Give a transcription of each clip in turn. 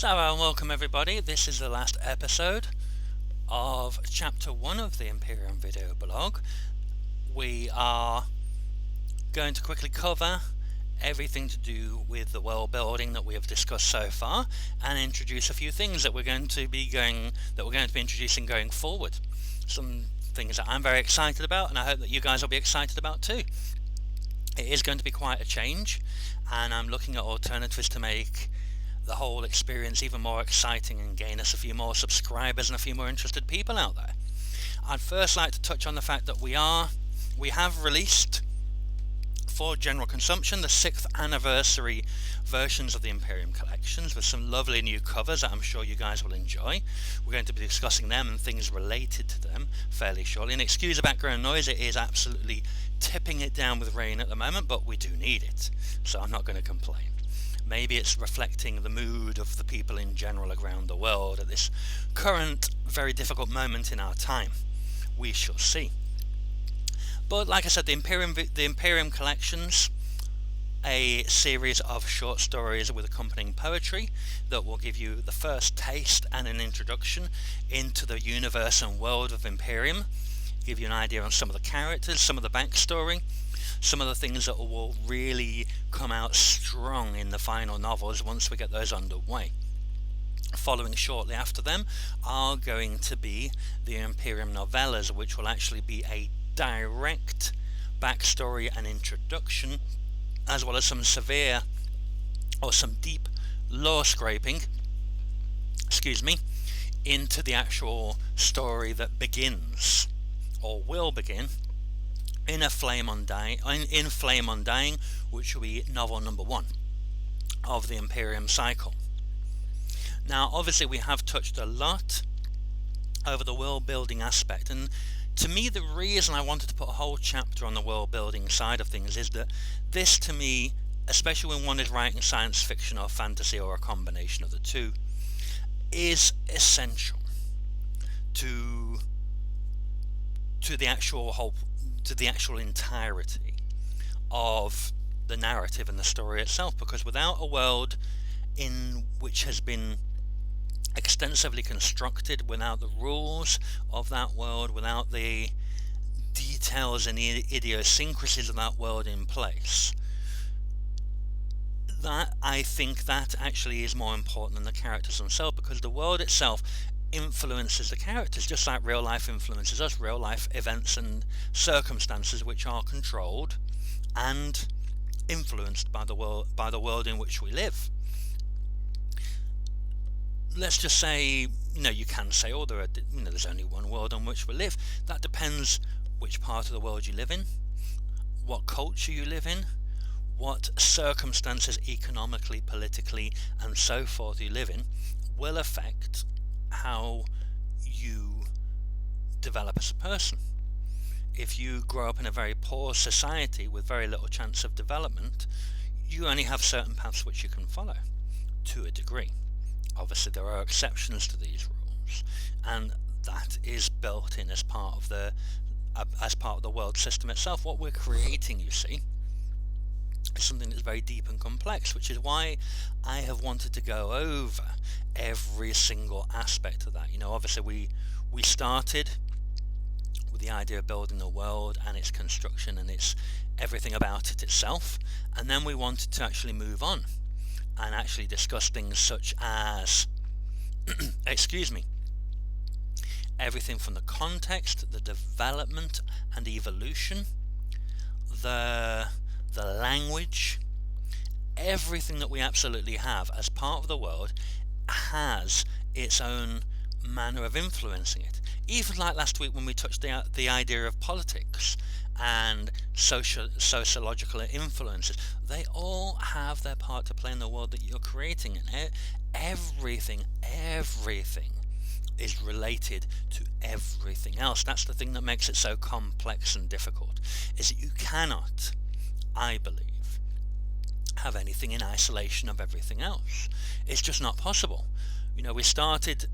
Welcome everybody. This is the last episode of chapter 1 of the Empyraeum Videoblog. We are going to quickly cover everything to do with the world building that we have discussed so far, and introduce a few things that we're going to be introducing going forward. Some things that I'm very excited about, and I hope that you guys will be excited about too. It is going to be quite a change, and I'm looking at alternatives to make the whole experience even more exciting and gain us a few more subscribers and a few more interested people out there. I'd first like to touch on the fact that we have released for general consumption the 6th anniversary versions of the Empyraeum collections with some lovely new covers that I'm sure you guys will enjoy. We're going to be discussing them and things related to them fairly shortly. And excuse the background noise, it is absolutely tipping it down with rain at the moment, but we do need it, so I'm not going to complain. Maybe it's reflecting the mood of the people in general around the world at this current very difficult moment in our time. We shall see. But like I said, the Empyraeum collections, a series of short stories with accompanying poetry that will give you the first taste and an introduction into the universe and world of Empyraeum, give you an idea on some of the characters, some of the backstory, some of the things that will really come out strong in the final novels once we get those underway. Following shortly after them are going to be the Empyraeum novellas, which will actually be a direct backstory and introduction, as well as some severe or some deep lore scraping, into the actual story that begins or will begin in Flame Undying, which will be novel number 1 of the Empyraeum cycle. Now, obviously, we have touched a lot over the world building aspect, and to me, the reason I wanted to put a whole chapter on the world building side of things is that this, to me, especially when one is writing science fiction or fantasy or a combination of the two, is essential to the actual entirety of the narrative and the story itself, because without a world in which has been extensively constructed, without the rules of that world, without the details and the idiosyncrasies of that world in place, that I think that actually is more important than the characters themselves, because the world itself influences the characters, just like real life influences us. Real life events and circumstances which are controlled and influenced by the world in which we live. Let's just say, you can say, there's only one world on which we live. That depends which part of the world you live in, what culture you live in, what circumstances economically, politically, and so forth you live in will affect how you develop as a person. If you grow up in a very poor society with very little chance of development, you only have certain paths which you can follow to a degree. Obviously, there are exceptions to these rules, and that is built in as part of the world system itself. What we're creating, you see, is something that's very deep and complex, which is why I have wanted to go over every single aspect of that. Obviously we started with the idea of building the world and its construction and its everything about it itself, and then we wanted to actually move on and actually discuss things such as everything from the context, the development and evolution, the language. Everything that we absolutely have as part of the world has its own manner of influencing it. Even like last week when we touched the idea of politics and sociological influences, they all have their part to play in the world that you're creating, and everything is related to everything else. That's the thing that makes it so complex and difficult, is that you cannot, I believe, have anything in isolation of everything else. It's just not possible. We started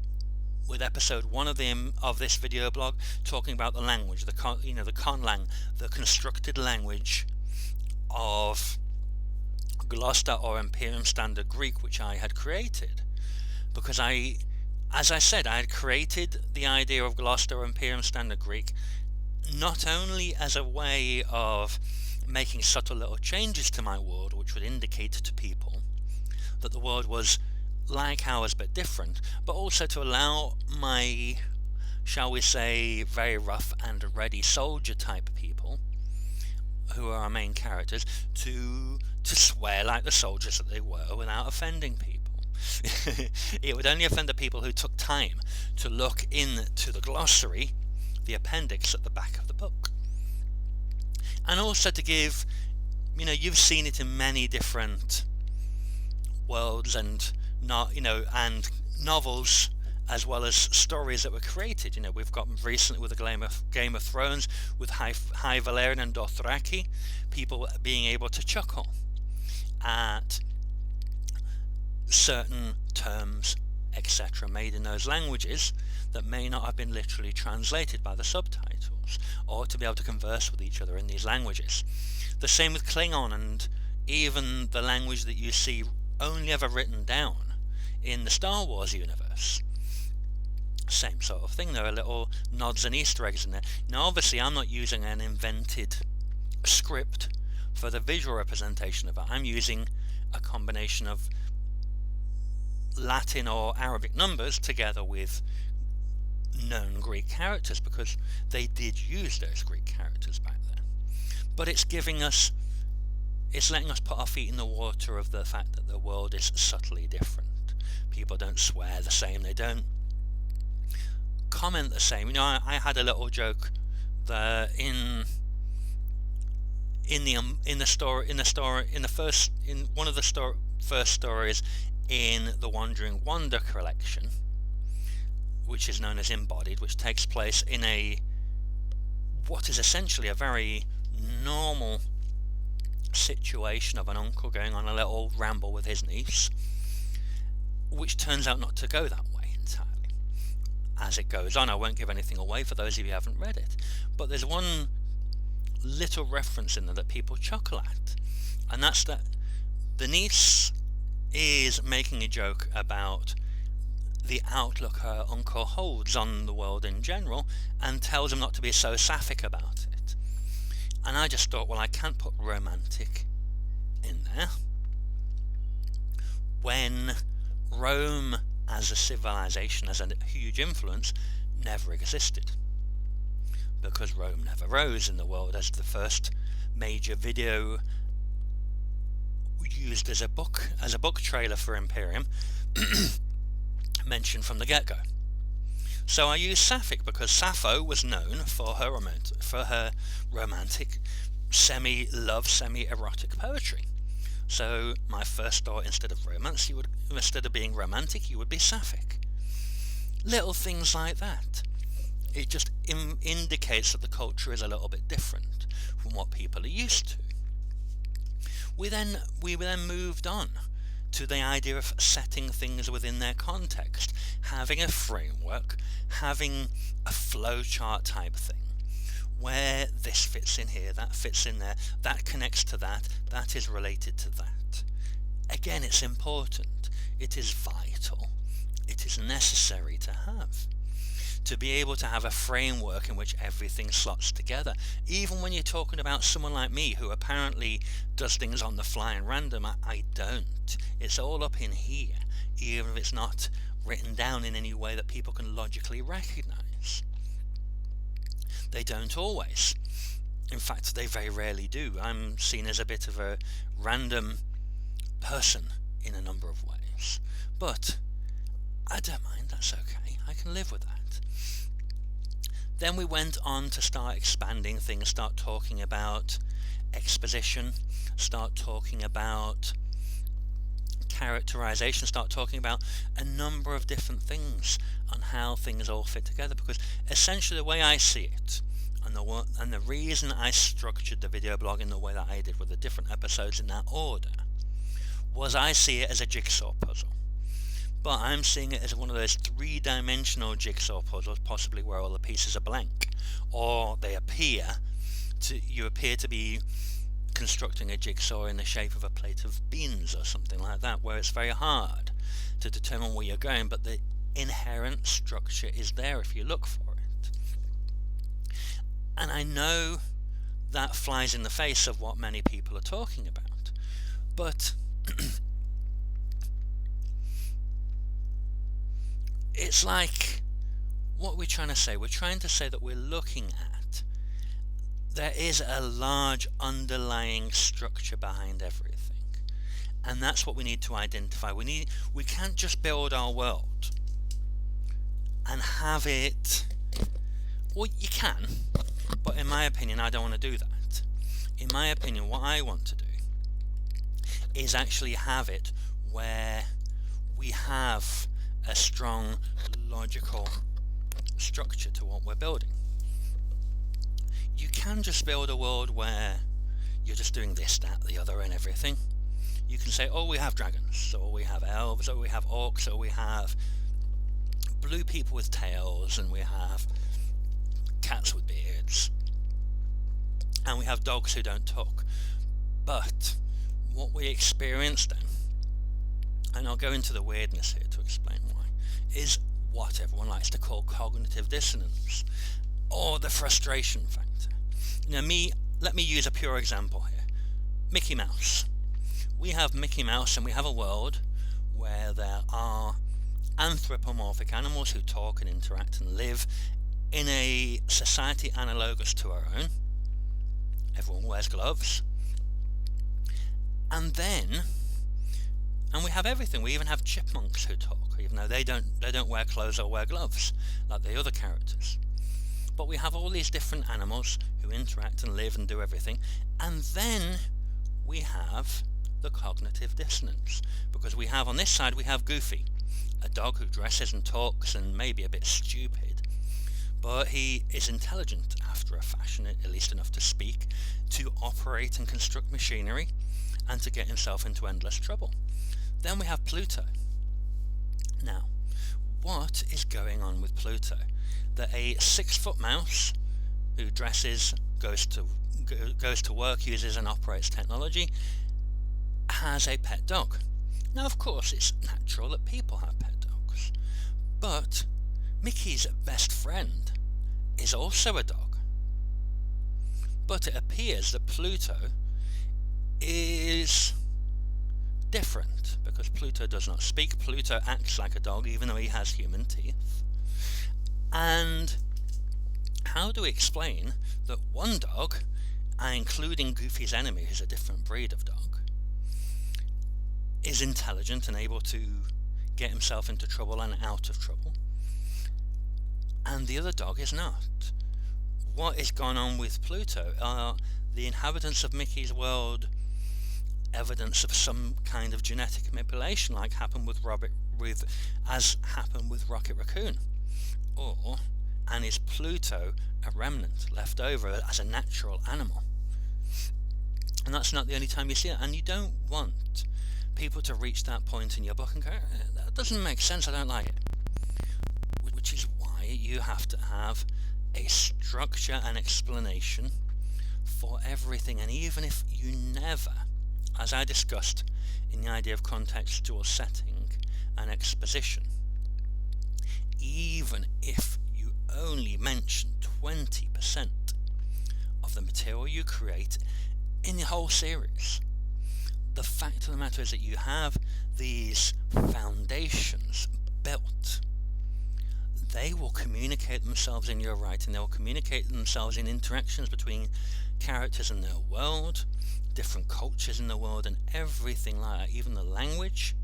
with episode 1 of this video blog talking about the language, the conlang, the constructed language of Gloucester or Empyrean Standard Greek, which I had created. because as I said, I had created the idea of Gloucester or Empyrean Standard Greek not only as a way of making subtle little changes to my world which would indicate to people that the world was like ours but different, but also to allow my, shall we say, very rough and ready soldier type people, who are our main characters, to swear like the soldiers that they were without offending people. It would only offend the people who took time to look into the glossary, the appendix at the back of the book. And also to give, you've seen it in many different worlds and and novels, as well as stories that were created. We've got recently with the Game of Thrones, with High Valyrian and Dothraki, people being able to chuckle at certain terms, etc., made in those languages that may not have been literally translated by the subtitles, or to be able to converse with each other in these languages. The same with Klingon, and even the language that you see only ever written down in the Star Wars universe. Same sort of thing. There are little nods and Easter eggs in there. Now obviously I'm not using an invented script for the visual representation of it. I'm using a combination of Latin or Arabic numbers together with known Greek characters, because they did use those Greek characters back then. But it's letting us put our feet in the water of the fact that the world is subtly different. People don't swear the same, they don't comment the same. I had a little joke that in one of the first stories in the Wandering Wonder collection, which is known as Embodied, which takes place in what is essentially a very normal situation of an uncle going on a little ramble with his niece, which turns out not to go that way entirely. As it goes on, I won't give anything away for those of you who haven't read it, but there's one little reference in there that people chuckle at, and that's that the niece is making a joke about the outlook her uncle holds on the world in general, and tells him not to be so sapphic about it. And I just thought, well, I can't put romantic in there when Rome as a civilization, as a huge influence, never existed, because Rome never rose in the world as the first major video used as a book trailer for Empyreum mentioned from the get-go. So I used sapphic because Sappho was known for her romantic, semi-love, semi-erotic poetry. So my first thought, instead of being romantic, you would be sapphic. Little things like that. It just indicates that the culture is a little bit different from what people are used to. We then moved on to the idea of setting things within their context, having a framework, having a flowchart type thing, where this fits in here, that fits in there, that connects to that, that is related to that. Again, it's important, it is vital, it is necessary to have. To be able to have a framework in which everything slots together. Even when you're talking about someone like me, who apparently does things on the fly and random, I don't. It's all up in here, even if it's not written down in any way that people can logically recognize. They don't always. In fact, they very rarely do. I'm seen as a bit of a random person in a number of ways. But I don't mind, that's okay. I can live with that. Then we went on to start expanding things, start talking about exposition, start talking about characterization, start talking about a number of different things on how things all fit together, because essentially the way I see it, and the reason I structured the video blog in the way that I did with the different episodes in that order, was I see it as a jigsaw puzzle. But I'm seeing it as one of those three-dimensional jigsaw puzzles, possibly where all the pieces are blank, or you appear to be constructing a jigsaw in the shape of a plate of beans or something like that, where it's very hard to determine where you're going, but the inherent structure is there if you look for it. And I know that flies in the face of what many people are talking about, but it's like, what we're trying to say, we're trying to say that we're looking at, there is a large underlying structure behind everything, and that's what we need to identify. We can't just build our world and have it, well, you can, but in my opinion I don't want to do that. In my opinion, what I want to do is actually have it where we have a strong logical structure to what we're building. You can just build a world where you're just doing this, that, the other and everything. You can say, oh, we have dragons, or we have elves, or we have orcs, or we have blue people with tails, and we have cats with beards, and we have dogs who don't talk. But what we experience then, and I'll go into the weirdness here to explain why, is what everyone likes to call cognitive dissonance, or the frustration factor. Now, let me use a pure example here. Mickey Mouse. We have Mickey Mouse, and we have a world where there are anthropomorphic animals who talk and interact and live in a society analogous to our own. Everyone wears gloves. And we have everything. We even have chipmunks who talk, even though they don't wear clothes or wear gloves like the other characters. But we have all these different animals who interact and live and do everything. And then we have the cognitive dissonance, because we have on this side, we have Goofy, a dog who dresses and talks and may be a bit stupid, but he is intelligent after a fashion, at least enough to speak, to operate and construct machinery, and to get himself into endless trouble. Then we have Pluto. Now, what is going on with Pluto? That a 6-foot mouse who dresses, goes to work, uses and operates technology, has a pet dog. Now, of course, it's natural that people have pet dogs, but Mickey's best friend is also a dog. But it appears that Pluto is different, because Pluto does not speak. Pluto acts like a dog, even though he has human teeth. And how do we explain that one dog, including Goofy's enemy, who's a different breed of dog, is intelligent and able to get himself into trouble and out of trouble, and the other dog is not? What is going on with Pluto? Are the inhabitants of Mickey's world evidence of some kind of genetic manipulation, like happened with Rocket Raccoon? And is Pluto a remnant left over as a natural animal? And that's not the only time you see it. And you don't want people to reach that point in your book and go, that doesn't make sense, I don't like it. Which is why you have to have a structure and explanation for everything. And even if you never, as I discussed in the idea of contextual setting and exposition, even if you only mention 20% of the material you create in the whole series, the fact of the matter is that you have these foundations built. They will communicate themselves in your writing. They will communicate themselves in interactions between characters and their world, different cultures in the world, and everything like that. Even the language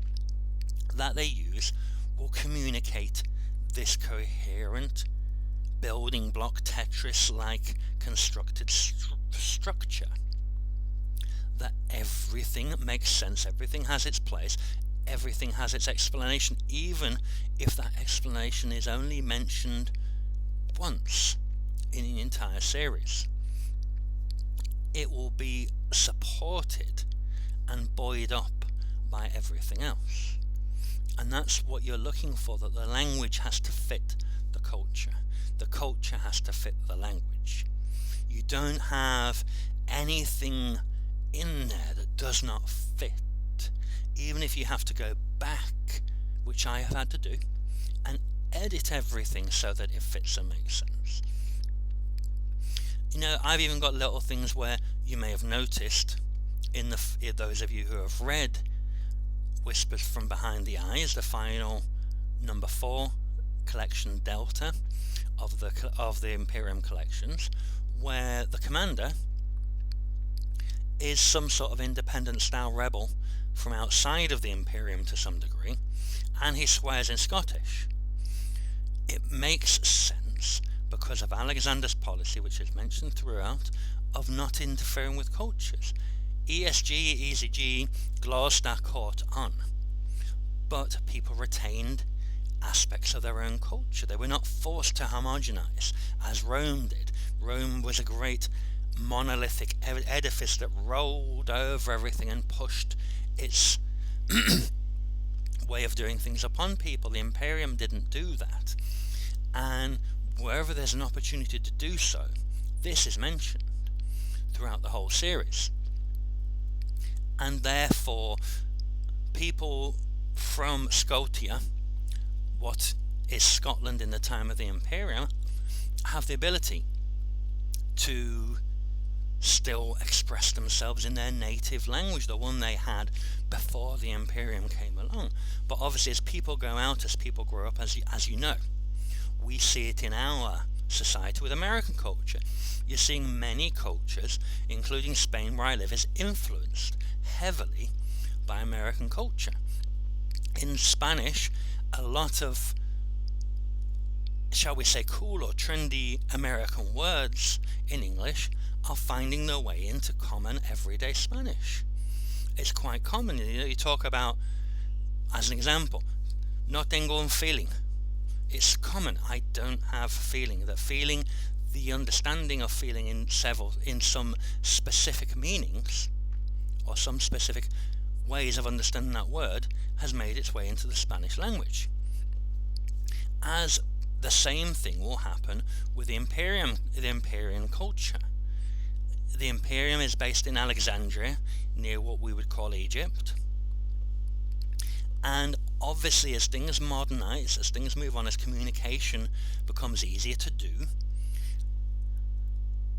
that they use will communicate this coherent building block Tetris-like constructed structure. That everything makes sense, everything has its place, everything has its explanation, even if that explanation is only mentioned once in the entire series. It will be supported and buoyed up by everything else. And that's what you're looking for, that the language has to fit the culture has to fit the language. You don't have anything in there that does not fit, even if you have to go back which I have had to do, and edit everything so that it fits and makes sense. I've even got little things where you may have noticed in those of you who have read Whispers from Behind the Eyes, the final number 4 collection Delta of the Empyraeum collections, where the commander is some sort of independent style rebel from outside of the Empyraeum to some degree, and he swears in Scottish. It makes sense because of Alexander's policy, which is mentioned throughout, of not interfering with cultures. ESG, EZG, Gloucester caught on, but people retained aspects of their own culture. They were not forced to homogenize as Rome did. Rome was a great monolithic edifice that rolled over everything and pushed its way of doing things upon people. The Empyreum didn't do that, and wherever there's an opportunity to do so, this is mentioned throughout the whole series. And therefore, people from Scotia, what is Scotland in the time of the Empyreum, have the ability to still express themselves in their native language, the one they had before the Empyreum came along. But obviously, as people go out, as people grow up, as you know, we see it in our society with American culture. You're seeing many cultures, including Spain, where I live, is influenced heavily by American culture. In Spanish, a lot of, shall we say, cool or trendy American words in English are finding their way into common everyday Spanish. It's quite common. You talk about, as an example, no tengo un feeling. It's common. I don't have feeling. That feeling, the understanding of feeling in some specific meanings, or some specific ways of understanding that word, has made its way into the Spanish language. As the same thing will happen with the Empyrean culture. The Empyreum is based in Alexandria, near what we would call Egypt. And obviously, as things modernize, as things move on, as communication becomes easier to do,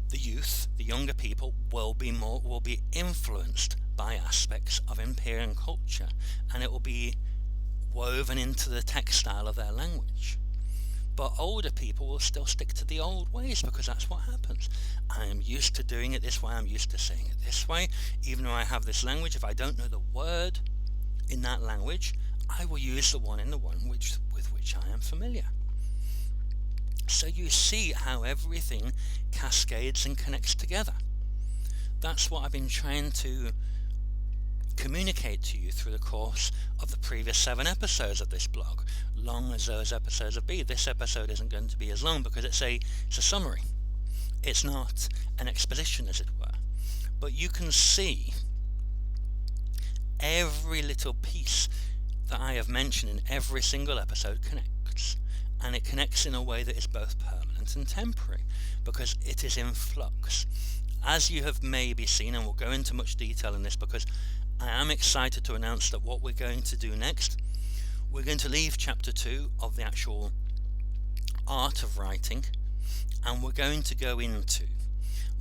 the youth, the younger people, will be influenced by aspects of Empyrean culture, and it will be woven into the textile of their language. But older people will still stick to the old ways, because that's what happens. I am used to doing it this way, I'm used to saying it this way. Even though I have this language, if I don't know the word in that language, I will use the one with which I am familiar. So you see how everything cascades and connects together. That's what I've been trying to communicate to you through the course of the previous 7 episodes of this blog, long as those episodes have been. This episode isn't going to be as long because it's a summary. It's not an exposition, as it were. But you can see every little piece that I have mentioned in every single episode connects, and it connects in a way that is both permanent and temporary, because it is in flux. As you have maybe seen, and we'll go into much detail in this because I am excited to announce that what we're going to do next, we're going to leave chapter 2 of the actual art of writing, and we're going to go into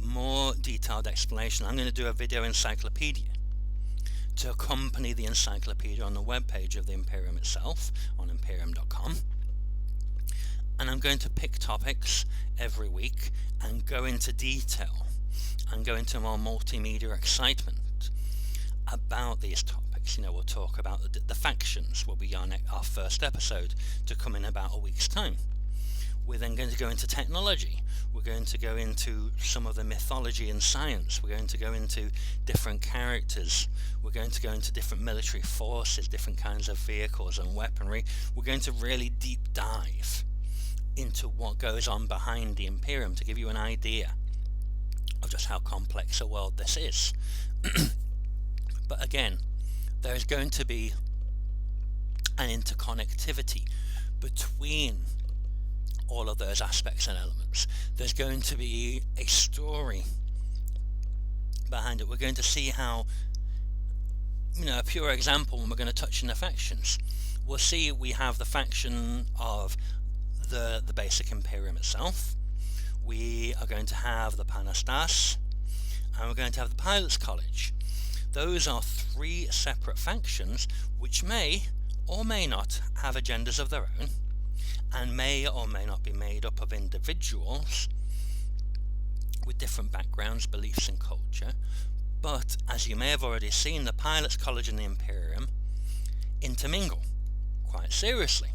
more detailed explanation. I'm going to do a video encyclopedia to accompany the encyclopedia on the webpage of the Empyreum itself, on Empyraeum.com. And I'm going to pick topics every week and go into detail and go into more multimedia excitement about these topics. We'll talk about the factions, will be our first episode to come in about a week's time. We're then going to go into technology. We're going to go into some of the mythology and science. We're going to go into different characters. We're going to go into different military forces, different kinds of vehicles and weaponry. We're going to really deep dive into what goes on behind the Empyreum to give you an idea of just how complex a world this is. But again, there is going to be an interconnectivity between all of those aspects and elements. There's going to be a story behind it. We're going to see how, a pure example, when we're going to touch on the factions, we'll see we have the faction of the basic Empyreum itself. We are going to have the Panastas, and we're going to have the Pilots College. Those are three separate factions which may or may not have agendas of their own, and may or may not be made up of individuals with different backgrounds, beliefs and culture. But as you may have already seen, the Pilots College and the Empyreum intermingle quite seriously.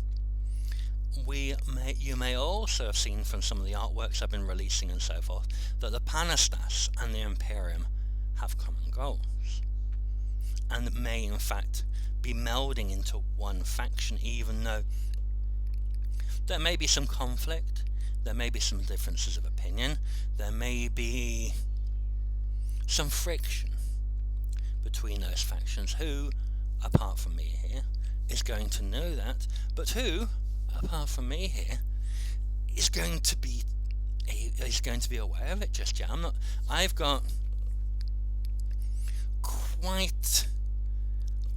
You may also have seen from some of the artworks I've been releasing and so forth that the Panastas and the Empyreum have common goals, and may in fact be melding into one faction, even though there may be some conflict, there may be some differences of opinion, there may be some friction between those factions. Who, apart from me here, is going to know that? But who, apart from me here, is going to be aware of it just yet? I've got quite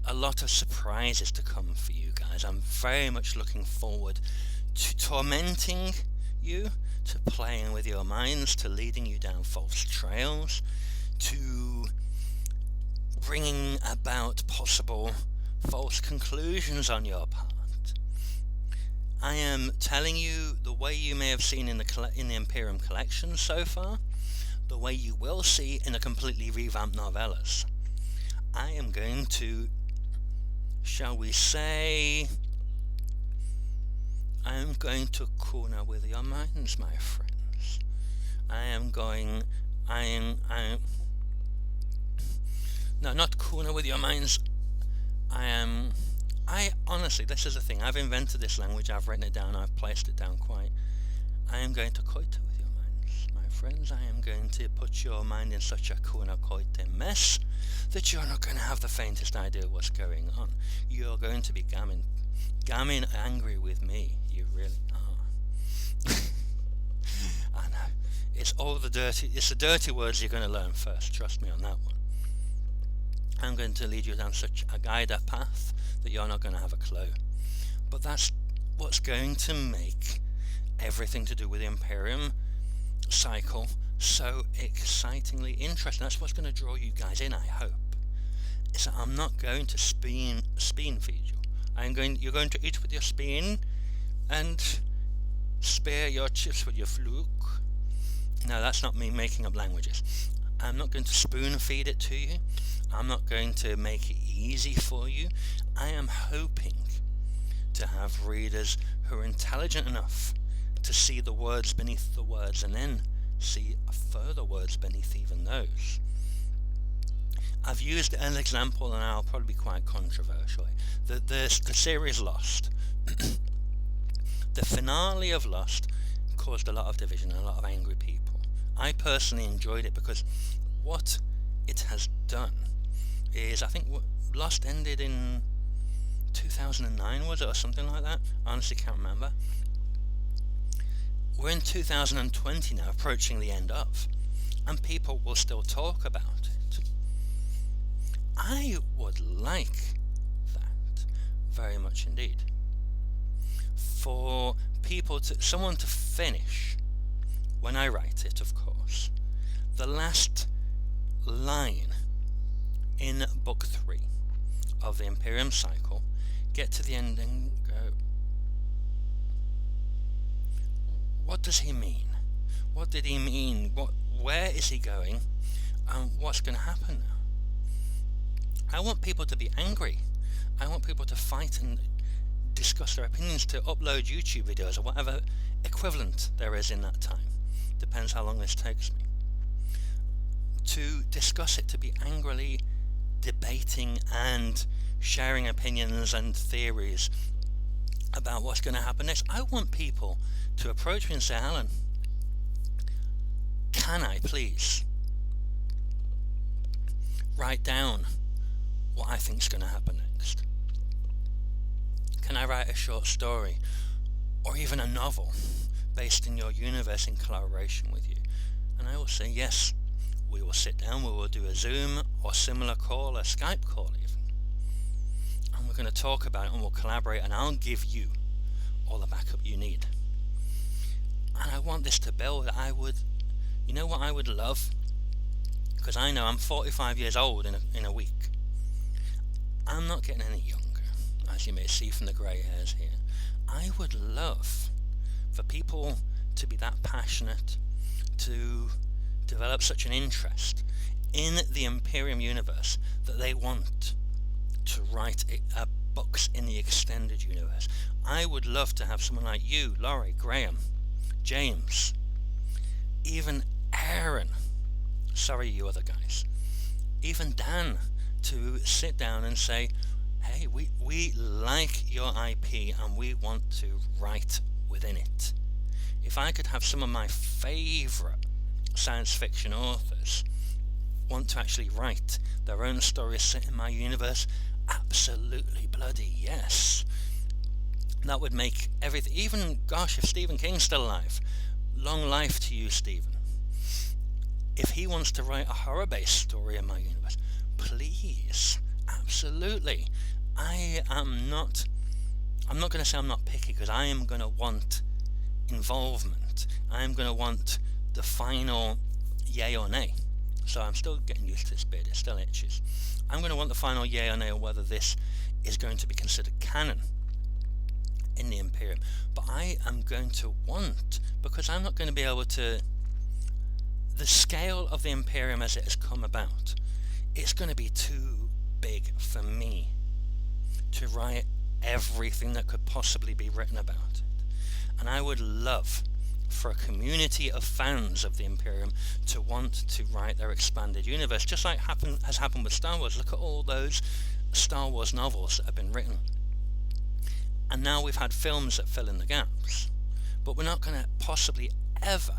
a lot of surprises to come for you guys. I'm very much looking forward to tormenting you, to playing with your minds, to leading you down false trails, to bringing about possible false conclusions on your part. I am telling you the way you may have seen in the Empyreum collection so far, the way you will see in the completely revamped novellas. I am going to, shall we say, I am going to corner with your minds, my friends. No, not corner with your minds. I honestly, this is the thing, I've invented this language, I've written it down, I've placed it down quite. I am going to coiter with your minds, my friends. I am going to put your mind in such a cornucopia mess that you're not going to have the faintest idea what's going on. You're going to be gamming angry with me. You really are. I know. It's the dirty words you're going to learn first. Trust me on that one. I'm going to lead you down such a guided path that you're not going to have a clue. But that's what's going to make everything to do with the Empyreum cycle so excitingly interesting. That's what's going to draw you guys in, I hope. Is that I'm not going to spoon feed you. You're going to eat with your spoon and spare your chips with your fluke. No, that's not me making up languages. I'm not going to spoon feed it to you. I'm not going to make it easy for you. I am hoping to have readers who are intelligent enough to see the words beneath the words and then see further words beneath even those. I've used an example, and I'll probably be quite controversial. The series Lost. The finale of Lost caused a lot of division and a lot of angry people. I personally enjoyed it because what it has done is, I think Lost ended in 2009, was it, or something like that? I honestly can't remember. We're in 2020 now, approaching the end of, and people will still talk about it. I would like that very much indeed. For someone to finish, when I write it, of course, the last line in book 3 of the Empyreum cycle, get to the end and go, what does he mean? What did he mean? Where is he going? And what's going to happen now? I want people to be angry. I want people to fight and discuss their opinions, to upload YouTube videos or whatever equivalent there is in that time. Depends how long this takes me. To discuss it, to be angrily debating and sharing opinions and theories about what's going to happen next. I want people to approach me and say, Alan, can I please write down what I think is going to happen next? Can I write a short story or even a novel based in your universe in collaboration with you? And I will say, yes, we will sit down, we will do a Zoom or similar call, a Skype call even, and we're going to talk about it and we'll collaborate, and I'll give you all the backup you need. And I want this to build. You know what I would love? Because I know I'm 45 years old in a week. I'm not getting any younger, as you may see from the grey hairs here. I would love for people to be that passionate, to develop such an interest in the Empyraeum universe that they want to write books in the extended universe. I would love to have someone like you, Laurie, Graham, James, even Aaron, sorry you other guys, even Dan, to sit down and say, hey, we like your IP and we want to write within it. If I could have some of my favourite science fiction authors want to actually write their own stories set in my universe, absolutely bloody yes. That would make everything, even, gosh, if Stephen King's still alive, long life to you, Stephen. If he wants to write a horror-based story in my universe, please, absolutely. I'm not going to say I'm not picky, because I am going to want involvement. I am going to want the final yay or nay. So I'm still getting used to this bit, it still itches. I'm going to want the final yay or nay on whether this is going to be considered canon in the Empyraeum. But I am going to want, because I'm not going to be able to, the scale of the Empyraeum as it has come about, it's going to be too big for me to write everything that could possibly be written about it. And I would love for a community of fans of the Empyraeum to want to write their expanded universe, just like has happened with Star Wars. Look at all those Star Wars novels that have been written. And now we've had films that fill in the gaps. But we're not going to possibly ever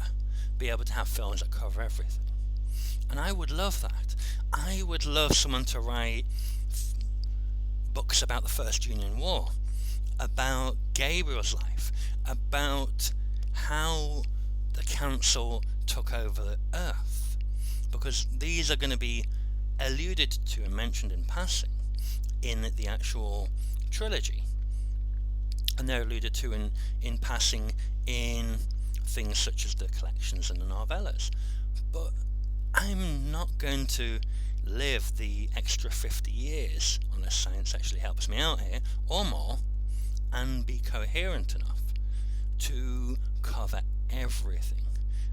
be able to have films that cover everything. And I would love that. I would love someone to write books about the First Union War, about Gabriel's life, about how the Council took over Earth, because these are going to be alluded to and mentioned in passing in the actual trilogy, and they're alluded to in passing in things such as the collections and the novellas. But I'm not going to live the extra 50 years, unless science actually helps me out here, or more, and be coherent enough to cover everything.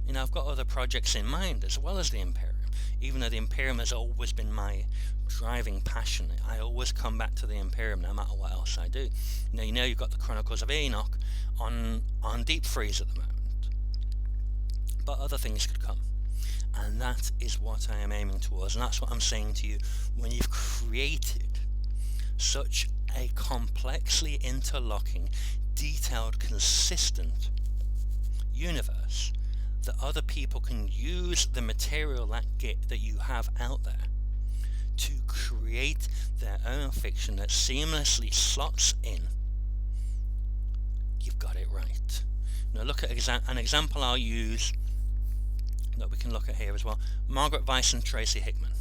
You know, I've got other projects in mind as well as the Empyraeum. Even though the Empyraeum has always been my driving passion, I always come back to the Empyraeum no matter what else I do. You know you've got the Chronicles of Enoch on deep freeze at the moment, but other things could come, and that is what I am aiming towards. And that's what I'm saying to you: when you've created such a complexly interlocking, detailed, consistent universe, that other people can use the material that you have out there to create their own fiction that seamlessly slots in, you've got it right. Now look at an example I'll use that we can look at here as well. Margaret Weiss and Tracy Hickman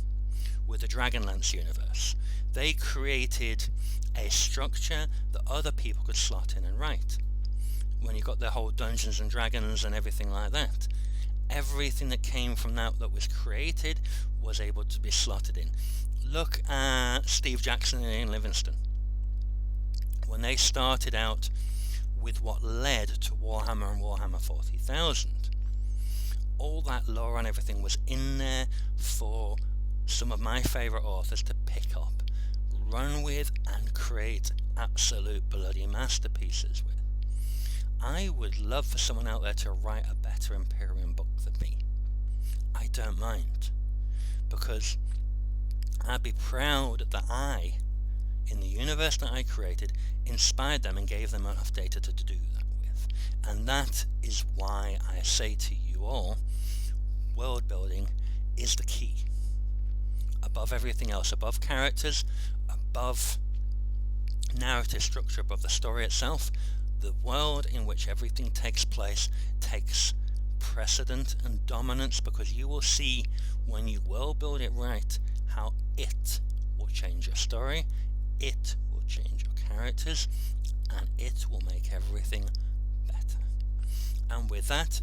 with the Dragonlance universe. They created a structure that other people could slot in and write. When you got the whole Dungeons and Dragons and everything like that, everything that came from that was created was able to be slotted in. Look at Steve Jackson and Ian Livingstone. When they started out with what led to Warhammer and Warhammer 40,000, all that lore and everything was in there for some of my favourite authors to pick up, run with, and create absolute bloody masterpieces with. I would love for someone out there to write a better Empyraeum book than me. I don't mind, because I'd be proud that I, in the universe that I created, inspired them and gave them enough data to do that with. And that is why I say to you all, world building is the key. Above everything else, above characters, above narrative structure, above the story itself, the world in which everything takes place takes precedent and dominance, because you will see, when you will build it right, how it will change your story, it will change your characters, and it will make everything better. And with that,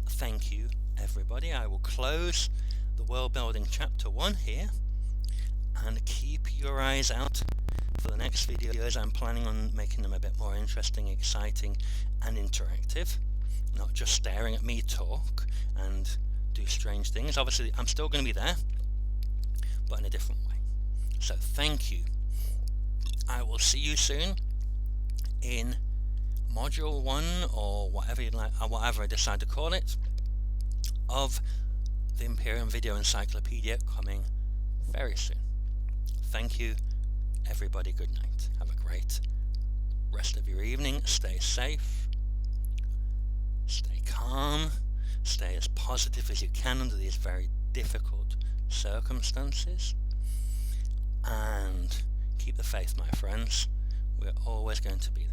thank you everybody. I will close the World Building Chapter 1 here, and keep your eyes out for the next videos. I'm planning on making them a bit more interesting, exciting and interactive, not just staring at me talk and do strange things. Obviously I'm still going to be there, but in a different way. So thank you. I will see you soon in module 1, or whatever you like, or whatever I decide to call it, of the Empyraeum Video Encyclopedia, coming very soon. Thank you everybody. Good night. Have a great rest of your evening. Stay safe, stay calm, stay as positive as you can under these very difficult circumstances, and keep the faith, my friends. We're always going to be there.